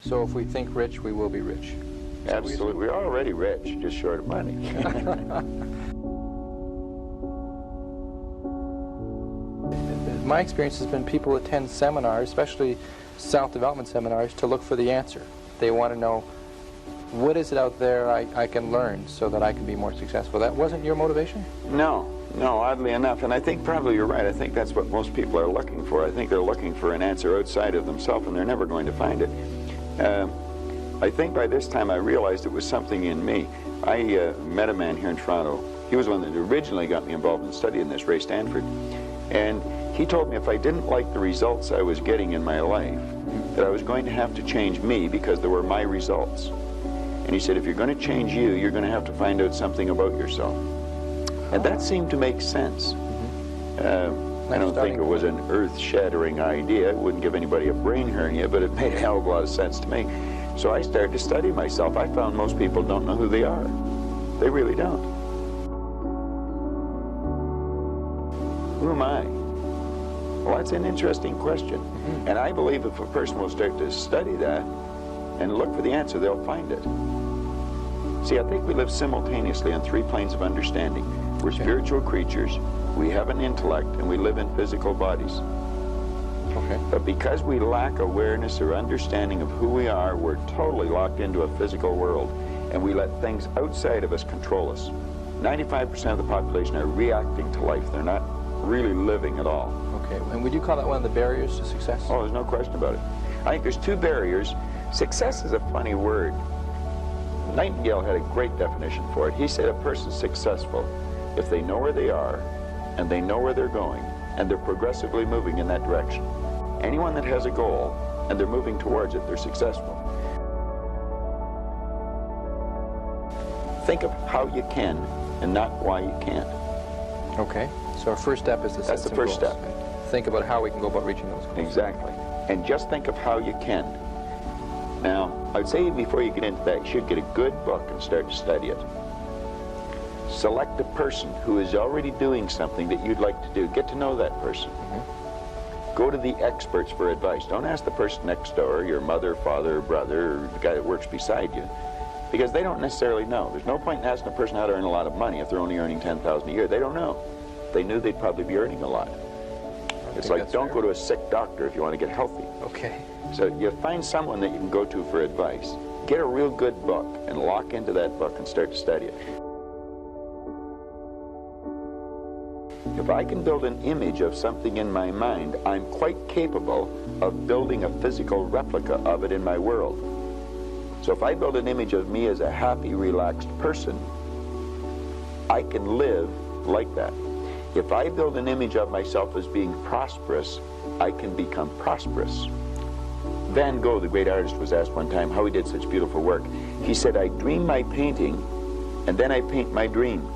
So if we think rich, we will be rich. Absolutely. We're already rich, just short of money. My experience has been people attend seminars, especially self-development seminars, to look for the answer. They want to know, what is it out there I can learn so that I can be more successful? That wasn't your motivation? No, oddly enough. And I think probably you're right. I think that's what most people are looking for. I think they're looking for an answer outside of themselves, and they're never going to find it. I think by this time I realized it was something in me. I met a man here in Toronto. He was the one that originally got me involved in studying this, Ray Stanford. And he told me if I didn't like the results I was getting in my life, that I was going to have to change me because they were my results. And he said, if you're going to change you, you're going to have to find out something about yourself. And that seemed to make sense. I don't think it was an earth-shattering idea. It wouldn't give anybody a brain hernia, but it made a hell of a lot of sense to me. So I started to study myself. I found most people don't know who they are. They really don't. Who am I? Well, that's an interesting question. And I believe if a person will start to study that and look for the answer, they'll find it. See, I think we live simultaneously on three planes of understanding. We're spiritual creatures, we have an intellect, and we live in physical bodies. But because we lack awareness or understanding of who we are, we're totally locked into a physical world, and we let things outside of us control us. 95% of the population are reacting to life. They're not really living at all. Okay, and would you call that one of the barriers to success? Oh, there's no question about it. I think there's two barriers. Success is a funny word. Nightingale had a great definition for it. He said a person's successful if they know where they are, and they know where they're going, and they're progressively moving in that direction. Anyone that has a goal, and they're moving towards it, they're successful. Think of how you can, and not why you can't. Okay, so our first step is to set That's the some first goals. step. Think about how we can go about reaching those goals. Exactly. And just think of how you can. Now, I'd say before you get into that, you should get a good book and start to study it. Select a person who is already doing something that you'd like to do. Get to know that person. Go to the experts for advice. Don't ask the person next door, your mother, father, brother, or the guy that works beside you, because they don't necessarily know. There's no point in asking a person how to earn a lot of money if they're only earning $10,000 a year. They don't know. If they knew, they'd probably be earning a lot. It's like, don't go to a sick doctor if you want to get healthy. Okay. So you find someone that you can go to for advice. Get a real good book and lock into that book and start to study it. If I can build an image of something in my mind, I'm quite capable of building a physical replica of it in my world. So if I build an image of me as a happy, relaxed person, I can live like that. If I build an image of myself as being prosperous, I can become prosperous. Van Gogh, the great artist, was asked one time how he did such beautiful work. He said, I dream my painting, and then I paint my dream.